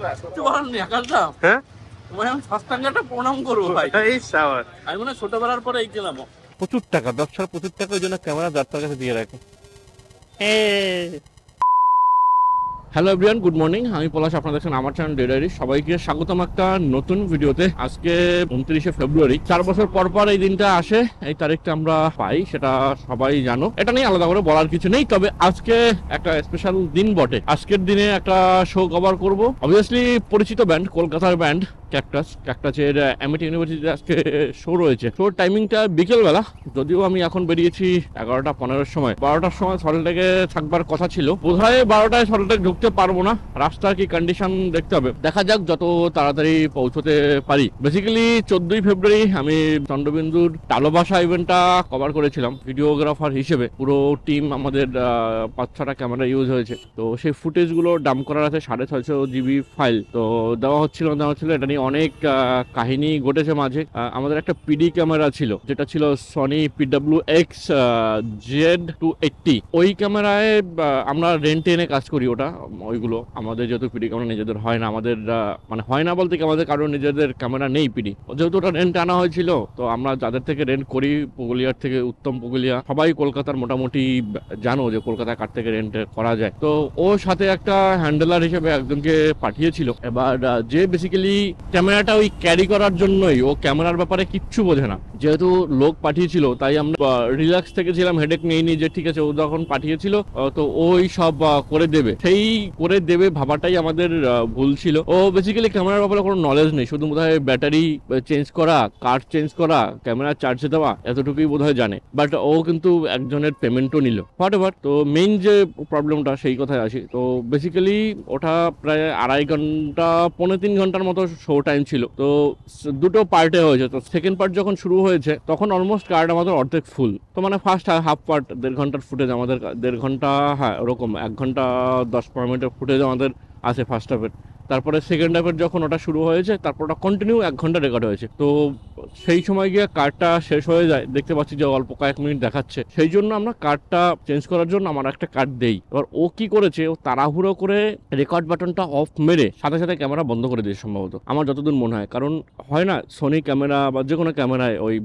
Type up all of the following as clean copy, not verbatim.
হ্যাঁ প্রণাম করবো ভাই। এই সাওয়ার আমি মনে হয় ছোটবেলার পরে এই গেলাম। প্রচুর টাকা, ব্যবসার প্রচুর টাকা, ওই জন্য ক্যামেরা যাত্রার কাছে দিয়ে রাখে। Hello everyone, good morning. আমি পলাশ, আপনারা দেখছেন আমার চ্যানেল ডে ডায়েরি। সবাইকে স্বাগতম একটা নতুন ভিডিওতে। আজকে 29শে ফেব্রুয়ারি। 4 বছর পর পর এই দিনটা আসে, এই তারিখটা আমরা পাই, সেটা সবাই জানো। এটা নিয়ে আলাদা করে বলার কিছু নেই, তবে আজকে একটা স্পেশাল দিন বটে। আজকের দিনে একটা শো কভার করব। অবভিয়াসলি পরিচিত ব্যান্ড, কলকাতার ব্যান্ড ক্যাকটাসের অ্যামিটি ইউনিভার্সিটিতে আজকে শো রয়েছে। শোর টাইমিংটা বিকেলবেলা, যদিও আমি এখন বেরিয়েছি 11:15-র সময়। 12টার সময় সল্টলেকে থাকবার কথা ছিল। বোধহয় 12টায় সল্টলেক ঢুকতে পারবো না, রাস্তার কি কন্ডিশন দেখতে হবে, দেখা যাক যত তাড়াতাড়ি পৌঁছতে পারি। বেসিক্যালি 14ই ফেব্রুয়ারি আমি চন্দ্রবিন্দুর টালোবাসা ইভেন্টটা কভার করেছিলাম ভিডিওগ্রাফার হিসেবে। পুরো টিম আমাদের 5-6টা ক্যামেরা ইউজ হয়েছে। তো সেই ফুটেজগুলো ডাম্প করার আছে 650 GB ফাইল। তো দেওয়া হচ্ছিল। এটা নিয়ে অনেক কাহিনী ঘটেছে মাঝে। আমাদের একটা পিডি ক্যামেরা ছিল, যেটা ছিল সনি PWX Z280। ওই ক্যামেরায় আমরা রেন্টে এনে কাজ করি। ওইগুলো আমাদের যেহেতু পিডি ক্যামেরা নিজেদের হয় না, আমাদের মানে হয় না বলতে কি, আমাদের কারণ নিজেদের ক্যামেরা নেই পিডি, যেহেতু ওটা রেন্টে আনা হয়েছিল। তো আমরা যাদের থেকে রেন্ট করি, পুগুলিয়ার থেকে উত্তম পুগুলিয়া, সবাই কলকাতার মোটামুটি জানো যে কলকাতায় কার থেকে রেন্ট করা যায়। তো ওর সাথে একটা হ্যান্ডেলার হিসেবে একজনকে পাঠিয়েছিল। এবার যে বেসিক্যালি ক্যামেরাটা ওই ক্যারি করার জন্যই, ও ক্যামেরার ব্যাপারে কিচ্ছু বোঝে না। যেহেতু লোক পাঠিয়েছিল তাই আমরা রিল্যাক্স থেকে ছিলাম, হেডেক নেইনি যে ঠিক আছে ও যখন পাঠিয়েছিল তো ওই সব করে দেবে। সেই করে দেবে ভাবাটাই আমাদের ভুল ছিল। ও বেসিক্যালি ক্যামেরার ব্যাপারে কোনো নলেজ নেই, শুধু বোধহয় ব্যাটারি চেঞ্জ করা, কার্ড চেঞ্জ করা, ক্যামেরা চার্জে দেওয়া, এতটুকুই বোধহয় জানে। বাট ও কিন্তু একজনের পেমেন্টও নিল, হোয়াট এভার। তো মেইন যে প্রবলেমটা সেই কথায় আসি। তো বেসিক্যালি ওটা প্রায় 2.5 ঘন্টা 3.5 ঘন্টার মতো শো টাইম ছিল। তো দুটো পার্টে হয়েছে। তো সেকেন্ড পার্ট যখন শুরু হয়েছে তখন অলমোস্ট কার্ড আমাদের অর্ধেক ফুল। তো মানে ফার্স্ট হাফ পার্ট 1.5 ঘন্টার ফুটেজ আমাদের, 1.5 ঘন্টা, হ্যাঁ ওরকম 1 ঘন্টা 10-15 মিনিটের ফুটেজ আমাদের আছে ফার্স্ট হাফের। তারপরে সেকেন্ড হাফের যখন ওটা শুরু হয়েছে, তারপর ওটা কন্টিনিউ 1 ঘন্টা রেকর্ড হয়েছে। তো সেই সময় গিয়ে কার্ডটা শেষ হয়ে যায়, দেখতে পাচ্ছি যে অল্প কয়েক মিনিট দেখাচ্ছে। সেই জন্য আমরা কার্ডটা চেঞ্জ করার জন্য আমার একটা কার্ড দেই। এবার ও কি করেছে, ও তাড়াহুড়ো করে রেকর্ড বাটনটা অফ মেরে সাথে সাথে ক্যামেরা বন্ধ করে দিয়েছে সম্ভবত, আমার যতদূর মনে হয়। কারণ হয় না সোনি ক্যামেরা বা যে কোনো ক্যামেরায় ওই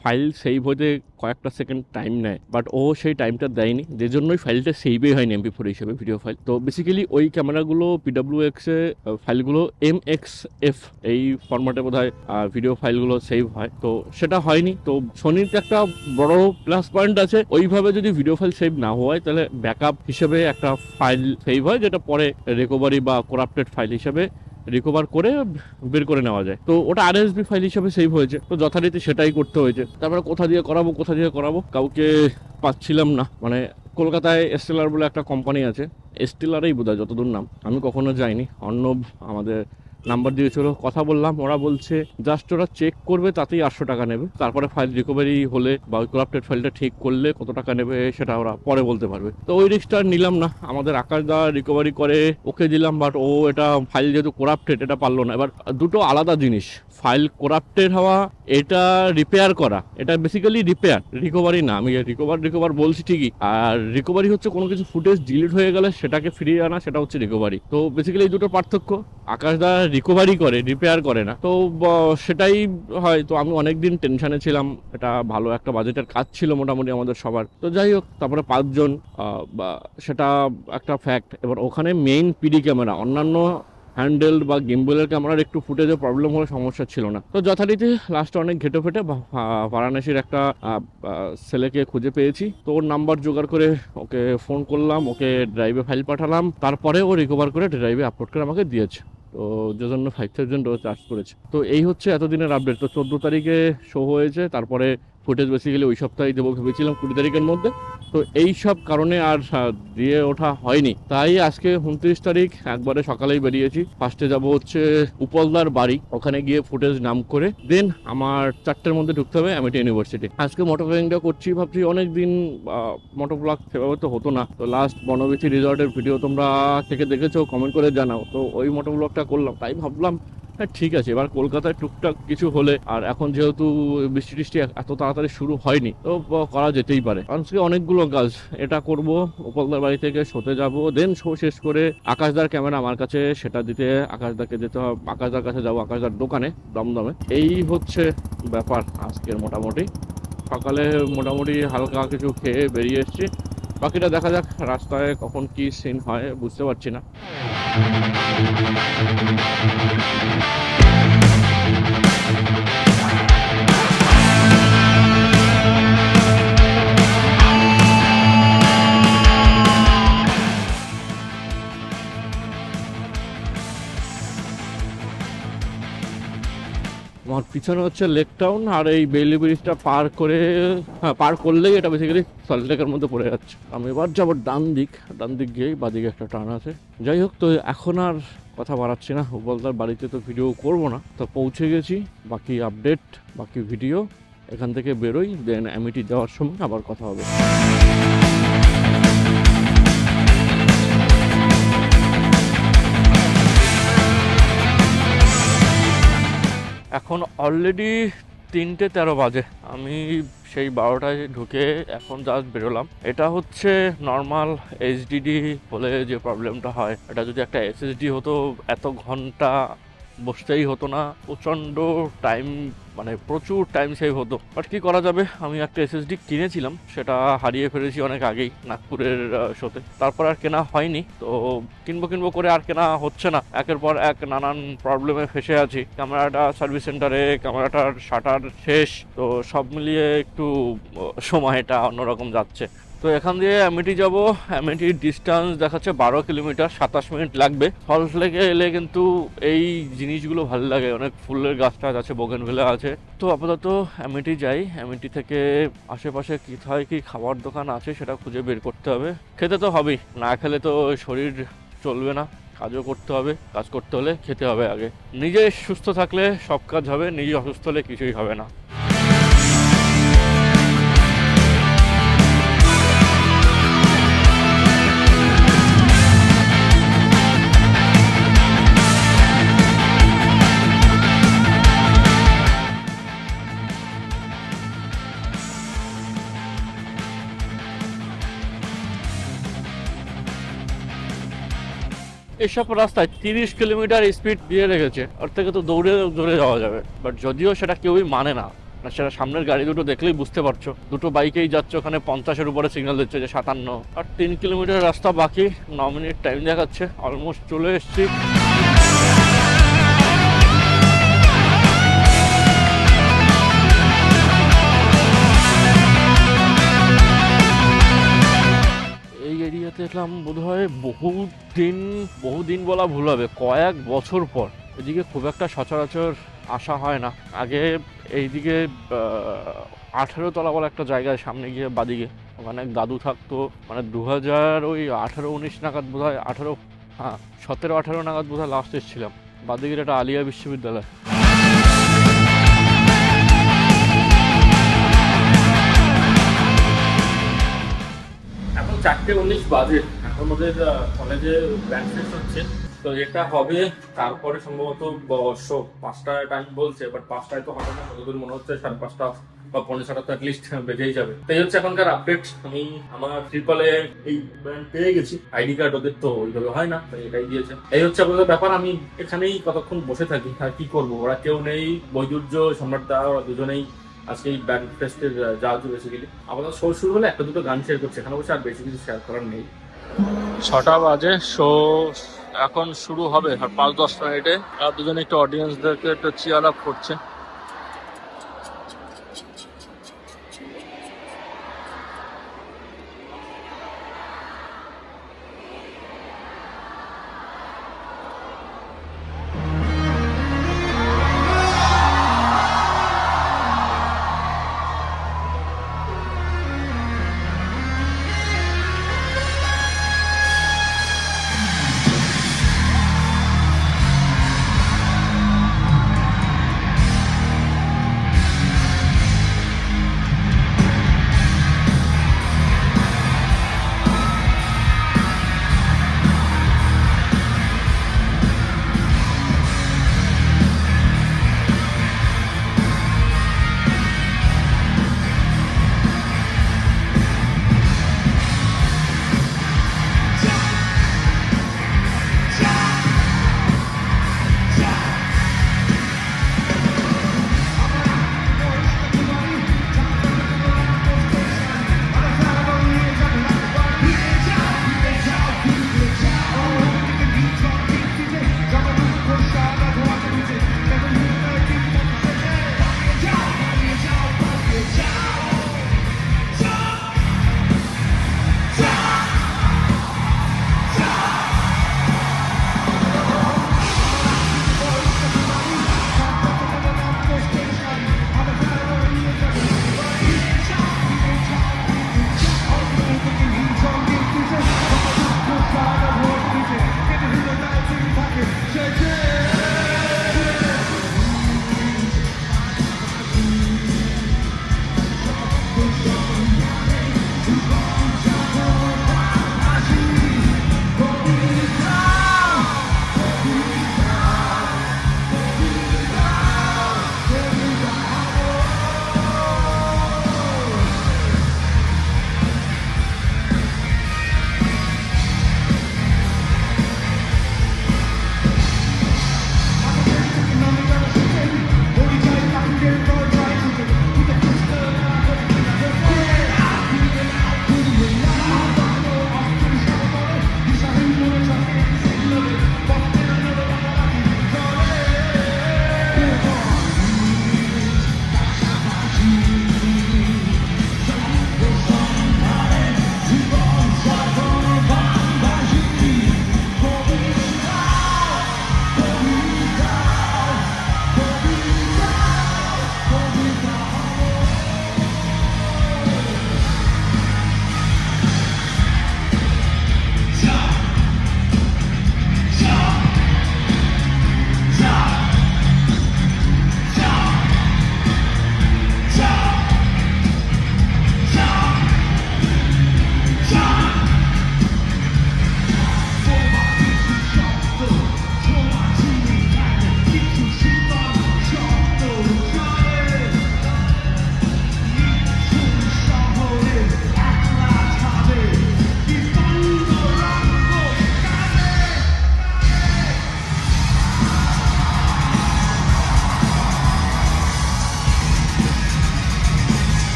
ফাইল সেভ হতে কয়েকটা সেকেন্ড টাইম নেয়, বাট ও সেই টাইমটা দেয়নি, যে জন্যই ফাইলটা সেভই হয়নি MP4 হিসেবে, ভিডিও ফাইল। তো বেসিক্যালি ওই ক্যামেরাগুলো PWX এ ফাইলগুলো MXF এই ফরম্যাটে বোধহয় ভিডিও ফাইলগুলো সেভ হয়, তো সেটা হয়নি। তো সোনির একটা বড় প্লাস পয়েন্ট আছে, ওইভাবে যদি ভিডিও ফাইল সেভ না হয় তাহলে ব্যাকআপ হিসেবে একটা ফাইল সেভ হয়, যেটা পরে রিকভারি বা করাপ্টেড ফাইল হিসেবে রিকভার করে বের করে নেওয়া যায়। তো ওটা RSB ফাইল হিসেবে সেভ হয়েছে, তো যথারীতি সেটাই করতে হয়েছে। তারপরে কোথা দিয়ে করাবো কাউকে পাচ্ছিলাম না। মানে কলকাতায় স্টেলার বলে একটা কোম্পানি আছে, স্টেলারই বোধহয় যতদূর নাম, আমি কখনো যাইনি। অর্ণব আমাদের নাম্বার দিয়েছিল, কথা বললাম, ওরা বলছে জাস্ট ওরা চেক করবে, তাতেই 800 টাকা নেবে। তারপরে ফাইল রিকভারি হলে বা ওই করাপ্টেড ফাইলটা ঠিক করলে কত টাকা নেবে সেটা ওরা পরে বলতে পারবে। তো ওই রিস্কটা নিলাম না। আমাদের আকাশ দা রিকভারি করে ওকে দিলাম, বাট ও এটা ফাইল যেহেতু করাপ্টেড এটা পারলো না। এবার দুটো আলাদা জিনিস, ফাইল করাপ্টেড হওয়া, এটা রিপেয়ার করা, এটা বেসিক্যালি রিপেয়ার, রিকভারি না। আমি রিকভার বলছি ঠিকই, আর রিকভারি হচ্ছে কোনো কিছু ফুটেজ ডিলিট হয়ে গেলে সেটাকে ফিরিয়ে আনা, সেটা হচ্ছে রিকভারি। তো বেসিক্যালি এই দুটো পার্থক্য। আকাশদা রিকভারি করে, রিপেয়ার করে না। তো সেটাই হয়। তো আমি অনেকদিন টেনশনে ছিলাম, এটা ভালো একটা বাজেটের কাজ ছিল মোটামুটি আমাদের সবার। তো যাই হোক, তারপরে 5 জন, সেটা একটা ফ্যাক্ট। এবার ওখানে মেইন পিডি ক্যামেরা, অন্যান্য হ্যান্ডেল বা গিম্বলের ক্যামেরার একটু ফুটেজে প্রবলেম হলে সমস্যা ছিল না। তো যথারীতি লাস্টে অনেক ঘেটে ফেটে বারাণসীর একটা ছেলেকে খুঁজে পেয়েছি। তো ওর নাম্বার জোগাড় করে ওকে ফোন করলাম, ওকে ড্রাইভে ফাইল পাঠালাম, তারপরে ও রিকভার করে ড্রাইভে আপলোড করে আমাকে দিয়েছে। তো যে জন্য 5000 চার্জ করেছে। তো এই হচ্ছে এতদিনের আপডেট। তো 14 তারিখে শো হয়েছে, তারপরে ফুটেজ বেসিক্যালি ওই সপ্তাহে দেবো ভেবেছিলাম 20 তারিখের মধ্যে। তো এই সব কারণে আর দিয়ে ওঠা হয়নি। তাই আজকে 29 তারিখ একবারে সকালেই বেরিয়েছি। ফার্স্টে যাব হচ্ছে উপলদার বাড়ি, ওখানে গিয়ে ফুটেজ নাম করে দেন আমার 4টের মধ্যে ঢুকতে হবে অ্যামিটি ইউনিভার্সিটি। আজকে মোটোব্লগিংটা করছি, ভাবছি অনেকদিন মোটোব্লগ সেভাবে তো হতো না। তো লাস্ট বনবিথি রিসর্টের ভিডিও তোমরা থেকে দেখেছো, কমেন্ট করে জানাও। তো ওই মোটোব্লগটা করলাম, তাই ভাবলাম হ্যাঁ ঠিক আছে, এবার কলকাতায় টুকটাক কিছু হলে, আর এখন যেহেতু বৃষ্টি টিষ্টি এত তাড়াতাড়ি শুরু হয়নি, তো করা যেতেই পারে। আজকে অনেকগুলো কাজ, এটা করব, উপলদার বাড়ি থেকে শোতে যাব, দেন শো শেষ করে আকাশদার ক্যামেরা আমার কাছে, সেটা দিতে আকাশদাকে যেতে হবে, আকাশদার কাছে যাবো, আকাশদার দোকানে দমদমে। এই হচ্ছে ব্যাপার আজকের। মোটামুটি সকালে মোটামুটি হালকা কিছু খেয়ে বেরিয়ে এসেছি, বাকিটা দেখা যাক রাস্তায় কখন কি সিন হয়, বুঝতে পারছি না। আমার পিছনে হচ্ছে লেক টাউন, আর এই বেইলি ব্রিজটা পার করে, পার করলেই এটা বেসিক্যালি সল্টলেকের মধ্যে পড়ে যাচ্ছে। আমি এবার যাবো ডান দিক গিয়েই বাদিকে একটা টার্ন আছে। যাই হোক, তো এখন আর কথা বাড়াচ্ছি না, উপলদার বাড়িতে তো ভিডিও করব না, তো পৌঁছে গেছি। বাকি আপডেট, বাকি ভিডিও এখান থেকে বেরোই, দেন অ্যামিটি যাওয়ার সময় আবার কথা হবে। এখন অলরেডি 3:13 বাজে, আমি সেই 12টায় ঢুকে এখন জাস্ট বেরোলাম। এটা হচ্ছে নর্মাল এইচডিডি হলে যে প্রবলেমটা হয়, এটা যদি একটা এসএসডি হতো এত ঘন্টা বসতেই হতো না, প্রচণ্ড টাইম, মানে প্রচুর টাইম সেভ হতো। বাট কি করা যাবে, আমি একটা এসএসডি কিনেছিলাম, সেটা হারিয়ে ফেলেছি অনেক আগেই নাগপুরের শোতে, তারপর আর কেনা হয়নি। তো কিনবো করে আর কেনা হচ্ছে না, একের পর এক নানান প্রবলেমে ফেসে আছি। ক্যামেরাটা সার্ভিস সেন্টারে, ক্যামেরাটার শাটার শেষ, তো সব মিলিয়ে একটু সময়টা অন্যরকম যাচ্ছে। তো এখান দিয়ে অ্যামিটি যাব, অ্যামিটির ডিস্টেন্স দেখাচ্ছে 12 কিলোমিটার, 27 মিনিট লাগবে। সল্টলেকে এলে কিন্তু এই জিনিসগুলো ভালো লাগে, অনেক ফুলের গাছ টাছ আছে, বোগেনভিলা আছে। তো আপাতত অ্যামিটি যাই, অ্যামিটি থেকে আশেপাশে কোথায় কি খাবার দোকান আছে সেটা খুঁজে বের করতে হবে। খেতে তো হবেই, না খেলে তো শরীর চলবে না, কাজও করতে হবে, কাজ করতে হলে খেতে হবে আগে। নিজে সুস্থ থাকলে সব কাজ হবে, নিজে অসুস্থ হলে কিছুই হবে না। এসব রাস্তায় 30 কিলোমিটার স্পিড দিয়ে রেখেছে, ওর থেকে তো দৌড়ে যাওয়া যাবে, বাট যদিও সেটা কেউই মানে না। সেটা সামনের গাড়ি দুটো দেখলেই বুঝতে পারছো, দুটো বাইকেই যাচ্ছে, ওখানে 50-এর উপরে সিগন্যাল দিচ্ছে যে 57, আর 3 কিলোমিটার রাস্তা বাকি, 9 মিনিট টাইম দেখাচ্ছে, অলমোস্ট চলে এসছি। দেখলাম বোধহয় বহুদিন বলা ভুল হবে, কয়েক বছর পর এদিকে খুব একটা সচরাচর আসা হয় না। আগে এইদিকে 18 তলা বলা একটা জায়গায় সামনে গিয়ে বাদিকে, ওখানে এক দাদু থাকতো, মানে 2018-19 নাগাদ বোধহয়, 17-18 নাগাদ বোধহয় লাস্ট এসেছিলাম। বাদিকের একটা আলিয়া বিশ্ববিদ্যালয়। এখন 4:19 বাজে, এখন ওদের কলেজে ব্যান্ড ফেস্ট হচ্ছে, তো এটা হবে তারপরে সম্ভবত 5টায় টাইম বলছে, বাট 5টায় তো হবে না, ওদের মনে হচ্ছে 5:30 বা 5:45 তো অ্যাটলিস্ট বেজেই যাবে। তাই হচ্ছে এখনকার আপডেট। আমি আমার ট্রিপলে এই ব্যান্ড পেয়ে গেছি, আইডি কার্ড ওদের তো ওইভাবে হয় না, তাই এটাই দিয়েছে। এই হচ্ছে আপনাদের ব্যাপার। আমি এখানেই কতক্ষণ বসে থাকি, আর কি করবো, ওরা কেউ নেই, বৈদুর্য, সম্রাট দা, ওরা দুজনেই আজকে এই ব্যান্ড ফেস্টের যাওয়া বেসিক্যালি। আমাদের শো শুরু হলে একটা দুটো গান শেয়ার করছে, এখানে বসে আর বেশি কিছু শেয়ার করার নেই। 6টা বাজে, শো এখন শুরু হবে আর 5-10 মিনিটে। আর দুজনে একটু অডিয়েন্সদেরকে একটু চিয়ার আপ করছে।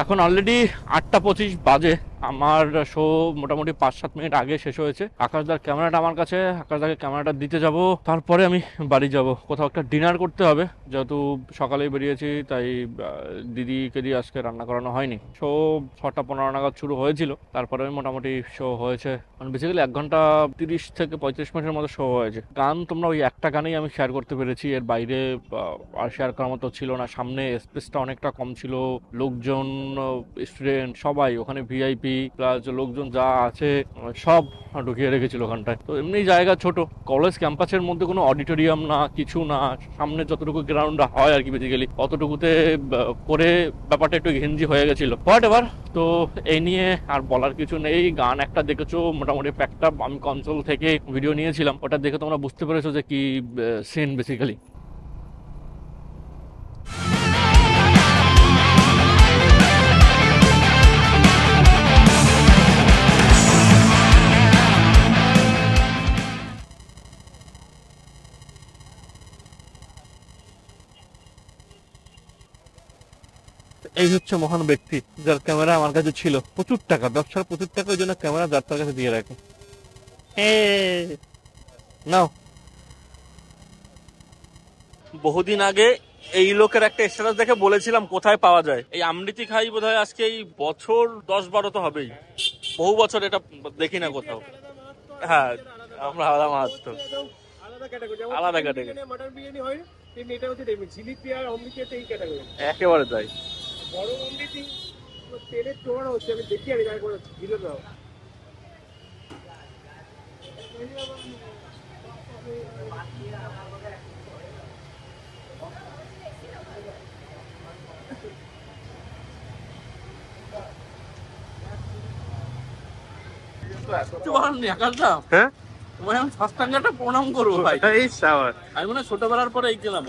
এখন অলরেডি 8:25 বাজে। আমার শো মোটামুটি 5-7 মিনিট আগে শেষ হয়েছে। আকাশদার ক্যামেরাটা আমার কাছে, আকাশদাকে ক্যামেরাটা দিতে যাব, তারপরে আমি বাড়ি যাব। কোথাও একটা ডিনার করতে হবে, যেহেতু সকালেই বেরিয়েছি, তাই দিদিকে দিয়ে আজকে রান্না করানো হয়নি। শো 6:15 নাগাদ শুরু হয়েছিল, তারপরে মোটামুটি শো হয়েছে মানে বেসিক্যালি 1 ঘন্টা 30 থেকে 35 মিনিটের মতো শো হয়েছে। গান তোমরা ওই একটা গানেই আমি শেয়ার করতে পেরেছি, এর বাইরে আর শেয়ার করার মতো ছিল না। সামনে স্পেসটা অনেকটা কম ছিল, লোকজন, স্টুডেন্ট সবাই ওখানে, ভিআইপি প্লাস লোকজন যা আছে সব ঢুকিয়ে রেখেছিল ওখানটায়। তো এমনি জায়গা ছোট, কলেজ ক্যাম্পাসের মধ্যে কোনো অডিটোরিয়াম না, কিছু না, সামনে যতটুকু গ্রাউন্ড হয় আর কি বেসিক্যালি অতটুকুতে করে ব্যাপারটা একটু ঘেঞ্জি হয়ে গেছিল। হোয়াট এভার, তো এই নিয়ে আর বলার কিছু নেই। গান একটা দেখেছো মোটামুটি প্যাকটা, আমি কনসোল থেকে ভিডিও নিয়েছিলাম, ওটা দেখে তোমরা বুঝতে পেরেছো যে কি সিন বেসিক্যালি। এই হচ্ছে মহান ব্যক্তি যার ক্যামেরা আমার কাছে ছিল। প্রচুর টাকা, ব্যবসার প্রচুর টাকা, ওই জন্য ক্যামেরা যার তার কাছে দিয়ে রাখে। নাও। বহুদিন আগে এই লোকের একটা স্ট্যাটাস দেখে বলেছিলাম কোথায় পাওয়া যায়। এই আমৃতি খাই বোধহয় আজকে এই বছর 10-12 তো হবেই, বহু বছর এটা দেখি না কোথাও। হ্যাঁ, আমরা আলাদা মাহাত্ম, আলাদা ক্যাটাগরি, মাটন বিরিয়ানি হয় তেমনি এটা হচ্ছে তেমনি জিলিপি আর অমৃতিতে এই ক্যাটাগরি একেবারে তাই। বড় অমৃতি তেলের টোড়া হচ্ছে, আমি দেখি আর গায়ে করে দিলে দাও। হ্যাঁ, তোমায় আমি সাষ্টাঙ্গটা প্রণাম করবো ভাই। আমি মনে হয় ছোটবেলার পরে এই খেলাম।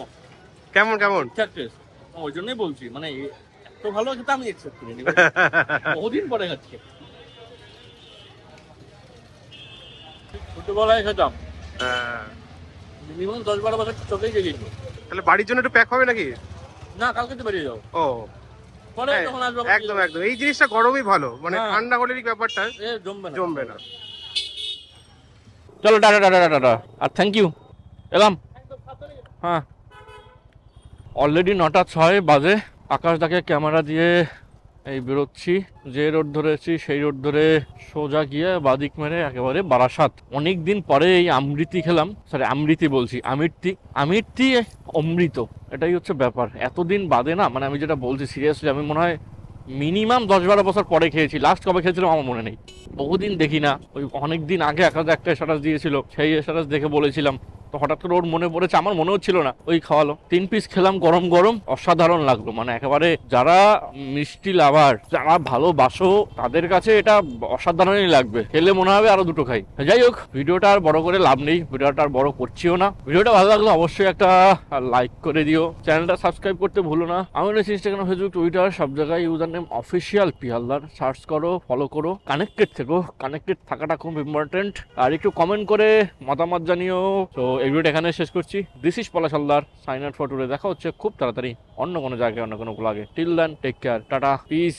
কেমন কেমন ঠিকঠাক টেস্ট, ওই জন্যই বলছি, মানে এত ভালো খেতে আমি এক্সপেক্ট করিনি, বহুদিন পরে খাচ্ছি। ছোটবেলায় খেতাম, মিনিমাম 10-12 বছর চোখেই গেছিল। তাহলে বাড়ির জন্য একটু প্যাক হবে নাকি? না, কালকে তো বেরিয়ে যাও, ও পরে হ্যাঁ, তখন আসবো। একদম একদম, এই জিনিসটা গরমই ভালো, মানে হ্যাঁ। ঠান্ডা হলে ব্যাপারটা জমবে না, জমবে না। চলো, টাটা টাটা টাটা, আর থ্যাংক ইউ, এলাম। হ্যাঁ, অলরেডি 9:06 বাজে। আকাশদাকে ক্যামেরা দিয়ে এই বেরোচ্ছি। যে রোড ধরেছি সেই রোড ধরে সোজা গিয়ে বাদিক মেরে একেবারে বারাসাত। অনেকদিন পরে এই আমৃতি খেলাম, সরি আমৃতি বলছি, আমিরটি অমৃত, এটাই হচ্ছে ব্যাপার। এতদিন বাদে না, মানে আমি যেটা বলছি সিরিয়াসলি, আমি মনে হয় মিনিমাম 10-12 বছর পরে খেয়েছি। লাস্ট কবে খেয়েছিলাম আমার মনে নেই, বহুদিন দেখি না। ওই অনেকদিন আগে আকাশ একটা স্ট্যাটাস দিয়েছিল, সেই স্ট্যাটাস দেখে বলেছিলাম, তো হঠাৎ করে ওর মনে পড়েছে, আমার মনেও ছিল না, ওই খাওয়ালো। 3 পিস খেলাম গরম গরম, অসাধারণ লাগলো। মানে একেবারে যারা মিষ্টি লাভার, যারা ভালোবাসো, তাদের কাছে এটা অসাধারণই লাগবে। খেলে মনে হবে আরো দুটো খাই। যাই হোক, ভিডিওটা আর বড় করে লাভ নেই, ভিডিওটা আর বড় করছিও না। ভিডিওটা ভালো লাগলো অবশ্যই একটা লাইক করে দিও, চ্যানেলটা সাবস্ক্রাইব করতে ভুলো না। আমি রয়েছি ইনস্টাগ্রাম, ফেসবুক, টুইটার, সব জায়গায় ইউজার নেম অফিসিয়াল পিহালদার। সার্চ করো, ফলো করো, কানেক্টেড থেকো। কানেক্টেড থাকাটা খুব ইম্পর্টেন্ট। আর একটু কমেন্ট করে মতামত জানিও। তো এই ভিডিওটা এখানে শেষ করছি। This is Palash Haldar, sign out for today. দেখা হচ্ছে খুব তাড়াতাড়ি অন্য কোনো জায়গায়, অন্য কোনো ব্লগে। Till then, take care, tata, piece.